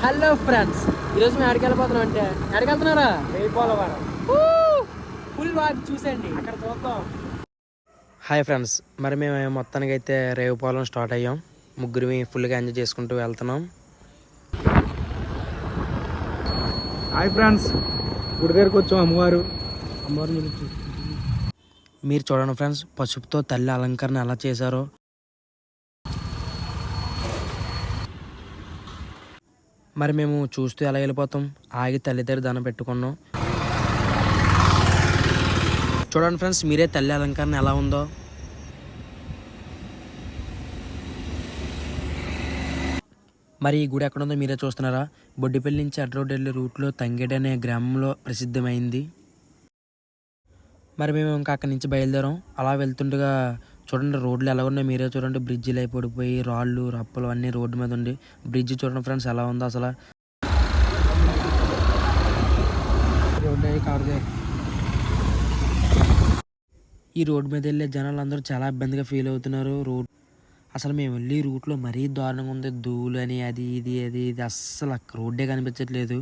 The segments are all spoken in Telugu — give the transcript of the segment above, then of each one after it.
హలో ఫ్రెండ్స్, ఈరోజు మేము ఎక్కడికి వెళ్ళిపోతున్నాం అంటే ఎక్కడికి వెళ్తున్నారా? ఫుల్ వాక్ చూసండి, అక్కడ చూద్దాం. హాయ్ ఫ్రెండ్స్, మరి మేము మొత్తానికి అయితే రేవుపాలెం స్టార్ట్ అయ్యాం. ముగ్గురిని ఫుల్గా ఎంజాయ్ చేసుకుంటూ వెళ్తున్నాం. హాయ్ ఫ్రెండ్స్, గుడి దగ్గరకు వచ్చాం. అమ్మవారు మీరు చూడండి ఫ్రెండ్స్, పసుపుతో తల్లి అలంకరణ ఎలా చేశారో. మరి మేము చూస్తూ ఎలా వెళ్ళిపోతాం, ఆగి తల్లి దగ్గర దండం పెట్టుకున్నాం. చూడండి ఫ్రెండ్స్, మీరే తల్లి అలంకరణ ఎలా ఉందో. మరి ఈ గుడి ఎక్కడ ఉందో మీరే చూస్తున్నారా? బొడ్డిపల్లి నుంచి అడ్డ రోడ్ వెళ్ళే రూట్లో తంగేడు అనే గ్రామంలో ప్రసిద్ధమైంది. మరి మేము ఇంకా అక్కడి నుంచి బయలుదేరాం. అలా వెళ్తుండగా చూడండి రోడ్లు ఎలా ఉన్నాయి మీరే చూడండి. బ్రిడ్జిలు అయి పడిపోయి రాళ్ళు రప్పలు అన్నీ రోడ్డు మీద ఉండి. బ్రిడ్జ్ చూడండి ఫ్రెండ్స్ ఎలా ఉందో అసలు. ఈ రోడ్డు మీద వెళ్ళే జనాలు అందరూ చాలా ఇబ్బందిగా ఫీల్ అవుతున్నారు. అసలు మేము వెళ్ళి రూట్లో మరీ దారుణంగా ఉంది. ధూళి అని అది ఇది అస్సలు రోడ్డే కనిపించట్లేదు.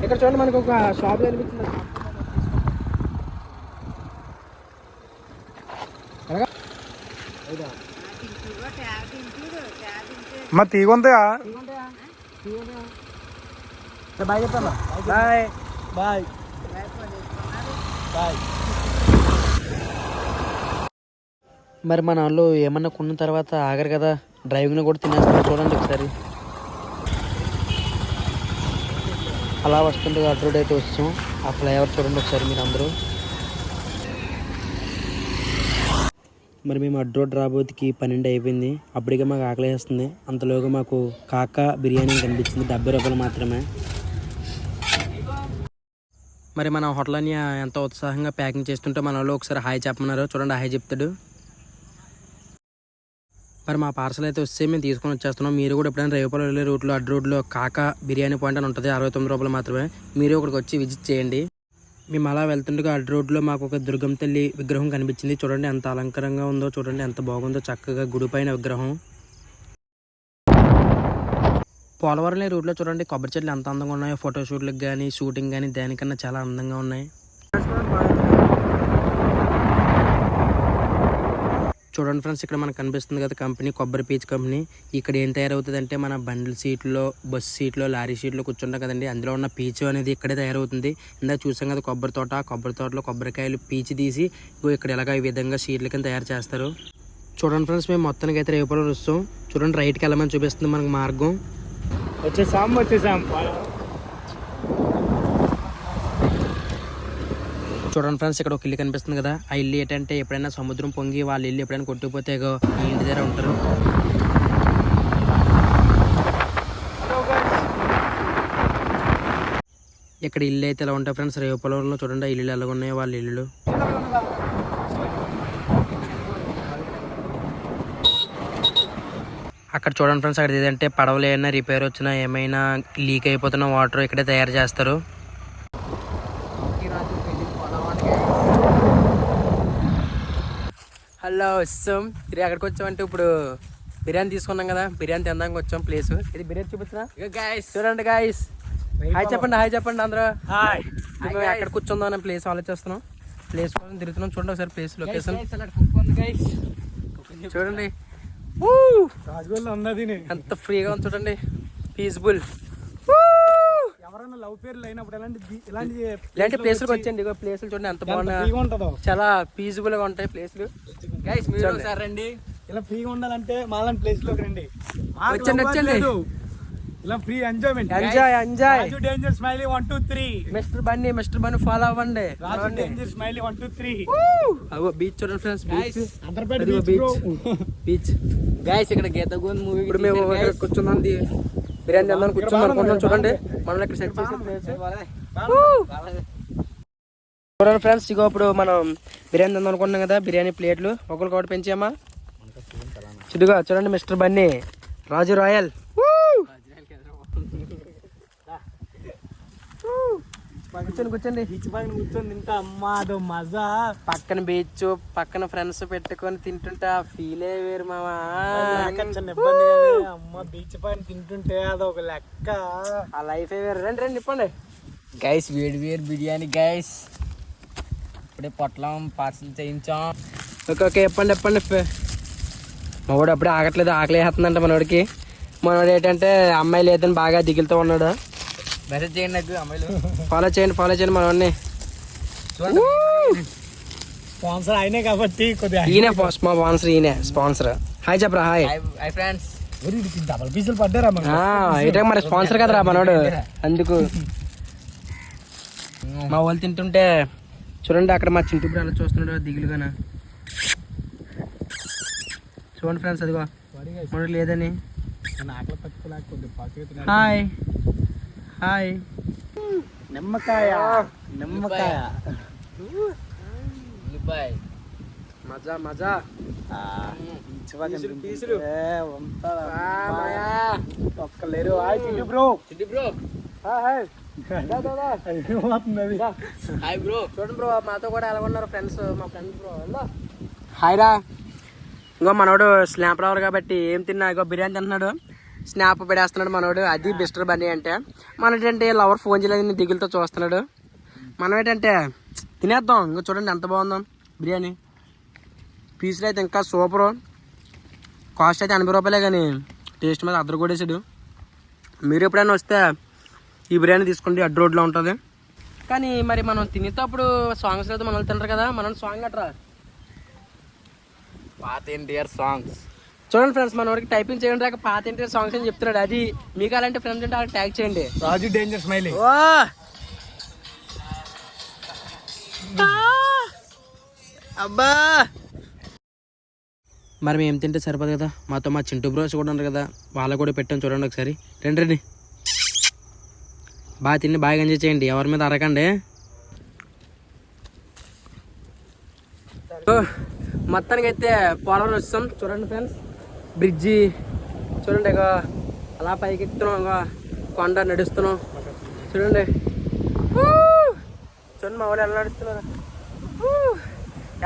ఇక్కడ చూడండి, మనకు ఒక షాప్ కనిపించింది. మా తీగుందా? బాయ్ చెప్పమ్మా. Bye bye bye. మరి మన వాళ్ళు ఏమన్నా కొన్న తర్వాత ఆగరు కదా, డ్రైవింగ్లో కూడా తినేస్తారు. చూడండి ఒకసారి. అలా వస్తుంటే అటు రోడ్ అయితే వచ్చాం. ఆ ఫ్లైఓవర్ చూడండి ఒకసారి మీరు అందరూ. మరి మేము అడ్డు రోడ్ రాబోతుకి 12 అయిపోయింది. అప్పటికే మాకు ఆకలి వేస్తుంది. అంతలోగా మాకు కాకా బిర్యానీ కనిపించింది. 70 రూపాయలు మాత్రమే. మరి మన హోటల్ని ఎంతో ఉత్సాహంగా ప్యాకింగ్ చేస్తుంటే మన వాళ్ళు ఒకసారి హాయ్ చెప్పమన్నారు. చూడండి హాయ్ చెప్తాడు. మరి మా పార్సల్ అయితే వస్తే మేము తీసుకొని వచ్చేస్తున్నాం. మీరు కూడా ఎప్పుడైనా రేవుపాలెం వెళ్ళే రూట్లో అడ్డు రోడ్లో కాకా బిర్యానీ పాయింట్ అని ఉంటుంది. 69 రూపాయలు మాత్రమే. మీరు ఇక్కడికి వచ్చి విజిట్ చేయండి. మేము అలా వెళ్తుండగా అడ్డు రోడ్లో మాకు ఒక దుర్గం తల్లి విగ్రహం కనిపించింది. చూడండి ఎంత అలంకరంగా ఉందో, చూడండి ఎంత బాగుందో, చక్కగా గుడి పైన విగ్రహం. పోలవరం రూట్లో చూడండి కొబ్బరి చెట్లు ఎంత అందంగా ఉన్నాయో. ఫోటోషూట్లకు కానీ షూటింగ్ కానీ దానికన్నా చాలా అందంగా ఉన్నాయి. చూడండి ఫ్రెండ్స్, ఇక్కడ మనకు కనిపిస్తుంది కదా కంపెనీ, కొబ్బరి పీచు కంపెనీ. ఇక్కడ ఏం తయారవుతుంది అంటే మన బండిల్ సీట్లో, బస్సు సీట్లో, లారీ సీట్లో కూర్చుంటాం కదండి, అందులో ఉన్న పీచు అనేది ఇక్కడే తయారవుతుంది. ఇందాక చూసాం కదా కొబ్బరి తోట, కొబ్బరి తోటలో కొబ్బరికాయలు పీచు తీసి ఇక్కడ ఎలాగ ఈ విధంగా షీట్ల కింద తయారు చేస్తారు. చూడండి ఫ్రెండ్స్, మేము మొత్తానికి అయితే రేవుపాలెం వస్తాం. చూడండి రైట్కి వెళ్ళమని చూపిస్తుంది మనకు మార్గం. వచ్చేసాం. చూడండి ఫ్రెండ్స్, ఇక్కడ ఒక ఇల్లు కనిపిస్తుంది కదా. ఆ ఇల్లు ఏంటంటే ఎప్పుడైనా సముద్రం పొంగి వాళ్ళ ఇల్లు ఎప్పుడైనా కొట్టుకుపోతే ఈ ఇంటి దగ్గర ఉంటారు. ఇక్కడ ఇల్లు అయితే ఎలా ఉంటాయి ఫ్రెండ్స్ రేవుపాలెంలో. చూడండి ఆ ఇల్లు ఎలా ఉన్నాయో వాళ్ళ ఇల్లు. అక్కడ చూడండి ఫ్రెండ్స్, అక్కడ ఏదంటే పడవలు ఏమైనా రిపేర్ వచ్చినా, ఏమైనా లీక్ అయిపోతున్న వాటర్ ఇక్కడే తయారు చేస్తారు. హలో వస్తాం. ఇది ఎక్కడికి వచ్చామంటే ఇప్పుడు బిర్యానీ తీసుకున్నాం కదా, బిర్యానీ తినడానికి వచ్చాం. ప్లేస్ ఇది బిర్యానీ చూపించిన చూడండి గాయస్. హాయ్ చెప్పండి అందరూ. మేము ఎక్కడ కూర్చుందాం అనే ప్లేస్ ఆలోచిస్తున్నాం. ప్లేస్ కోసం తిరుగుతున్నాం. చూడండి ఒకసారి ప్లేస్ లొకేషన్ చూడండి. ఎంత ఫ్రీగా ఉంది చూడండి, పీస్ఫుల్. ఎవరైనా లవ్ పేర్లు అయినప్పుడు ఇలాంటి ప్లేసులకు వచ్చండి. ప్లేసులు చూడండి ఎంత బాగున్నాయి, చాలా పీస్ఫుల్ గా ఉంటాయి ప్లేసులు. రండి, ఇలా ఫ్రీగా ఉండాలంటే మాలాంటి ప్లేస్ లోకి రండి. వచ్చండి. ఇలా free enjoyment. Enjoy. Danger smiley 1 2 3. Mister Bunny follow అవ్వండి. Danger smiley 1 2 3. అగో బీచ్ చూడండి ఫ్రెండ్స్. బీచ్ గైస్, ఇక్కడ గీత గోవింద్ మూవీ. ఇప్పుడు మేము కూర్చున్నాం, బిర్యానీ తిందాం కూర్చున్నాం అనుకున్నాం. చూడండి మనం ఇక్కడ సెట్ చేసే ప్లేస్. చూడండి ఫ్రెండ్స్, ఇగో ఇప్పుడు మనం బిర్యానీ తిందాం అనుకుంటున్నాం కదా, బిర్యానీ ప్లేట్లు ఒకరికి ఒకటి పెంచామా. చుడుగా చూడండి మిస్టర్ బన్నీ, రాజు రాయల్. కూర్చోండి బీచ్ పైన కూర్చొని తింటా అమ్మా, అదో మజా. పక్కన బీచ్, పక్కన ఫ్రెండ్స్ పెట్టుకొని తింటుంటా ఫీలే వేరు మావా. చిన్న ఇబ్బంది కానీ అమ్మ బీచ్ పైన తింటుంటే అదొక లెక్క. ఆ లైఫ్ వేరు. రండి రండి ఇప్పండి గైస్, వేడి వేడి బిర్యానీ గైస్. ఇప్పుడే పొట్లం పార్సల్ చేయించాం. ఓకే ఓకే ఇప్పండి ఇప్పండి. మావాడు అప్పుడే ఆగట్లేదు, ఆకలి వేస్తుందంట మనోడికి. మనోడు ఏంటంటే అమ్మాయి లేదని బాగా దిగులుతూ ఉన్నాడు. మెసేజ్ చేయండి నాకు అమ్మాయిలు. ఫాలో చేయండి మనోడిని. స్పాన్సర్ అయినే కాబట్టి కొద్దిగా ఈయన మా స్పాన్సర్, ఈయన స్పాన్సర్. హాయ్ చెప్పరా. Hi hi friends. డబల్ పీసులు పడ్డారా ఇటే మరి స్పాన్సర్ కదరా మనోడు, అందుకు. మా వాళ్ళు తింటుంటే చూడండి, అక్కడ మా చింటూ బ్రో అలా చూస్తున్నాడు దిగులుగానా. చూడండి ఫ్రెండ్స్, అదిగో మనోడు లేదని. Hi hi. నిమ్మకాయ నిమ్మకాయ మజా మజా. ఒక్కలేరు. Hi Chintu bro. Hi hi bro. చూడండి బ్రో, మాతో కూడా ఎలా ఉన్నారు ఫ్రెండ్స్, మా ఫ్రెండ్స్ బ్రో. హాయ్ రా. ఇంకో మనోడు స్నాప్ రావరు కాబట్టి ఏం తిన్నా, ఇంకో బిర్యానీ తింటున్నాడు, స్నాప్ పెడేస్తున్నాడు మనోడు. అది మిస్టర్ బన్నీ అంటే. మన ఏంటంటే లవర్ ఫోన్ చేయలేదు దిగులతో చూస్తున్నాడు. మనం ఏంటంటే తినేద్దాం. ఇంకో చూడండి ఎంత బాగుందో బిర్యానీ. పీసులు అయితే ఇంకా సూపరు. కాస్ట్ అయితే 80 రూపాయలే, కానీ టేస్ట్ మీద అద్దరు కొట్టేసాడు. మీరు ఎప్పుడైనా వస్తే ఈ బిర్యానీ తీసుకోండి, అడ్డు రోడ్లో ఉంటుంది. కానీ మరి మనం తినేటప్పుడు సాంగ్స్ అయితే మనం తింటారు కదా, మనం సాంగ్ అట్రా పాత ఎన్టీఆర్ సాంగ్స్. చూడండి ఫ్రెండ్స్, మన వరకు టైపింగ్ చేయండి రాక పాత ఎన్టీఆర్ సాంగ్స్ అని చెప్తున్నాడు. అది మీకు అలాంటి ఫ్రెండ్స్ అంటే అలా ట్యాగ్ చేయండి. రాజు డేంజర్ స్మైలీ. అబ్బా మరి మేము తింటే సరిపోదు కదా, మాతో మా చింటూ బ్రోస్ కూడా ఉన్నారు కదా, వాళ్ళకు కూడా పెట్టాం. చూడండి ఒకసారి. రండి రండి, బాగా తిని బాగా ఎంజాయ్ చేయండి, ఎవరి మీద అరకండి. మొత్తానికి అయితే పోలవరం వస్తాం. చూడండి ఫ్రెండ్స్, బ్రిడ్జి చూడండి, ఇక అలా పైకి ఎక్కుతున్నాం, ఇక కొండ నడుస్తున్నాం. చూడండి చూడండి మా వాళ్ళు ఎలా నడుస్తున్నారు.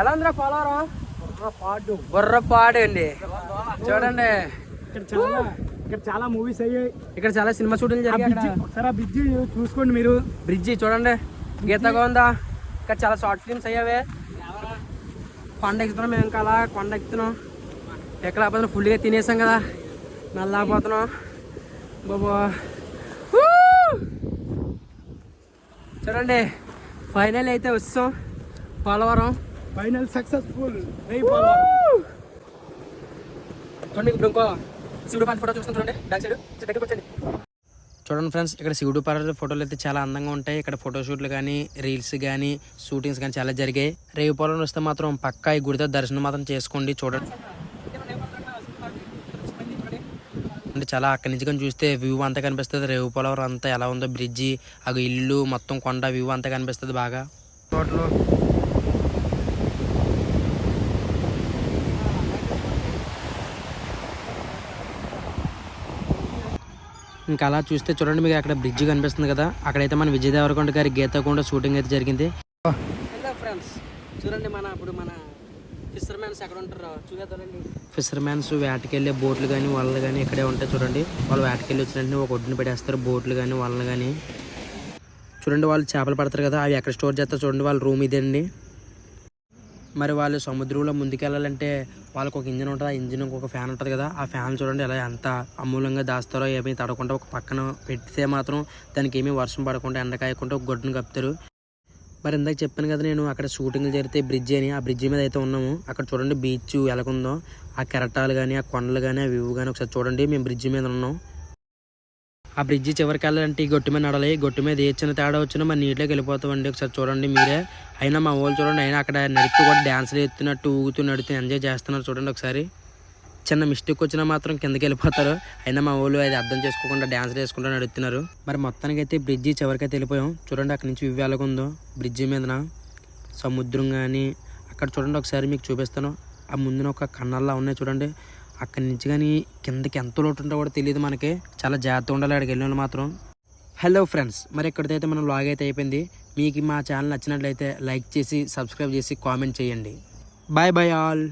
ఎలా ఉందిరా పోలవరం? బుర్రపాడు అండి. చూడండి ఇక్కడ చాలా మూవీస్ అయ్యాయి, ఇక్కడ చాలా సినిమా షూటింగ్ జరిగాయి. సరే బ్రిడ్జి చూసుకోండి మీరు. బ్రిడ్జి చూడండి, గీతగా ఉందా. ఇక్కడ చాలా షార్ట్ ఫిల్మ్స్ అయ్యావే. కొండ ఎక్కుతున్నాం మేము, ఇంకా అలా కొండ ఎక్కుతున్నాం. ఎక్కలేకపోతున్నాం, ఫుల్గా తినేసాం కదా, నల్లాపోతున్నాం బాబా. చూడండి ఫైనల్ అయితే వస్తాం పోలవరం. Final successful. చూడండి ఇప్పుడు ఇంకో శివుడు పార్వతి ఫోటో చూస్తాం. చూడండి బ్యాక్ సైడ్ దగ్గరికి వచ్చండి. చూడండి ఫ్రెండ్స్, ఇక్కడ శివుడు పార్వతి ఫోటోలు అయితే చాలా అందంగా ఉంటాయి. ఇక్కడ ఫోటోషూట్లు కానీ, రీల్స్ కానీ, షూటింగ్స్ కానీ చాలా జరిగాయి. రేవు పొలం వస్తే మాత్రం పక్కా ఈ గుడితో దర్శనం మాత్రం చేసుకోండి. చూడండి అంటే చాలా అక్కడి నుంచి కానీ చూస్తే వ్యూ అంతా కనిపిస్తుంది. రేవు పొలం అంతా ఎలా ఉందో, బ్రిడ్జి, అవి ఇల్లు మొత్తం కొండ వ్యూ అంతా కనిపిస్తుంది బాగా. తోటలో ఇంకా అలా చూస్తే చూడండి, మీకు అక్కడ బ్రిడ్జ్ కనిపిస్తుంది కదా, అక్కడైతే మన విజయ్ దేవరకొండ గారి గీతాకొండ షూటింగ్ అయితే జరిగింది. ఫ్రెండ్స్ చూడండి, మన ఫిషర్మెన్స్ ఎక్కడ ఉంటారో చూడండి. ఫిషర్మెన్స్ వేటకెళ్ళే బోట్లు కానీ వలలు కానీ ఇక్కడే ఉంటాయి. చూడండి వాళ్ళు వేటకెళ్ళి వచ్చినట్టు ఒక ఒడ్డుని పెట్టేస్తారు, బోట్లు కానీ వలలు కానీ. చూడండి వాళ్ళు చేపలు పడతారు కదా, అవి ఎక్కడ స్టోర్ చేస్తారు చూడండి. వాళ్ళ రూమ్ ఇదండి. మరి వాళ్ళు సముద్రంలో ముందుకెళ్ళాలంటే వాళ్ళకి ఒక ఇంజిన్ ఉంటుంది, ఆ ఇంజిన్ ఒక ఫ్యాన్ ఉంటుంది కదా, ఆ ఫ్యాన్ చూడండి ఎలా ఎంత అమూల్యంగా దాస్తారో. ఏమీ తడకుండా ఒక పక్కన పెడితే మాత్రం దానికి ఏమీ వర్షం పడకుండా ఎండ కాయకుండా ఒక గొడ్డును కప్పుతారు. మరి ఇందాక చెప్పాను కదా నేను, అక్కడ షూటింగ్లు జరిగితే బ్రిడ్జ్ అని, ఆ బ్రిడ్జి మీద అయితే ఉన్నాము. అక్కడ చూడండి బీచ్ ఎలాగుందో, ఆ కెరటాలు కానీ, ఆ కొండలు కానీ, ఆ వ్యూ కానీ ఒకసారి చూడండి. మేము బ్రిడ్జి మీద ఉన్నాం. ఆ బ్రిడ్జి చివరికి వెళ్ళాలంటే ఈ గొట్టు మీద నడాలి. గొట్టు మీద ఏ చిన్న తేడా వచ్చినా మరి నీటిలోకి వెళ్ళిపోతామండి. ఒకసారి చూడండి మీరే. అయినా మా వాళ్ళు చూడండి, అయినా అక్కడ నడుస్తూ కూడా డ్యాన్స్లు ఎత్తున్నట్టు ఊగుతూ నడుతూ ఎంజాయ్ చేస్తున్నారు. చూడండి ఒకసారి. చిన్న మిస్టేక్ వచ్చినా మాత్రం కిందకి వెళ్ళిపోతారు. అయినా మా వాళ్ళు అది అర్థం చేసుకోకుండా డ్యాన్స్లు వేసుకుంటూ నడుస్తున్నారు. మరి మొత్తానికి అయితే బ్రిడ్జి చివరికి అయితే వెళ్ళిపోయాం. చూడండి అక్కడి నుంచి వ్యూ ఎలాగుందో బ్రిడ్జి మీదన. సముద్రం కానీ అక్కడ చూడండి ఒకసారి మీకు చూపిస్తాను. ఆ ముందున ఒక కన్నాల్లా ఉన్నాయి చూడండి. అక్కడి నుంచి కానీ కిందకి ఎంత లోటు ఉంటో కూడా తెలియదు మనకి. చాలా జాగ్రత్తగా ఉండాలి అక్కడికి వెళ్ళిన మాత్రం. హలో ఫ్రెండ్స్, మరి ఎక్కడికైతే మనం లాగ్ అయితే అయిపోయింది. మీకు మా ఛానల్ నచ్చినట్లయితే లైక్ చేసి సబ్స్క్రైబ్ చేసి కామెంట్ చేయండి. Bye bye all.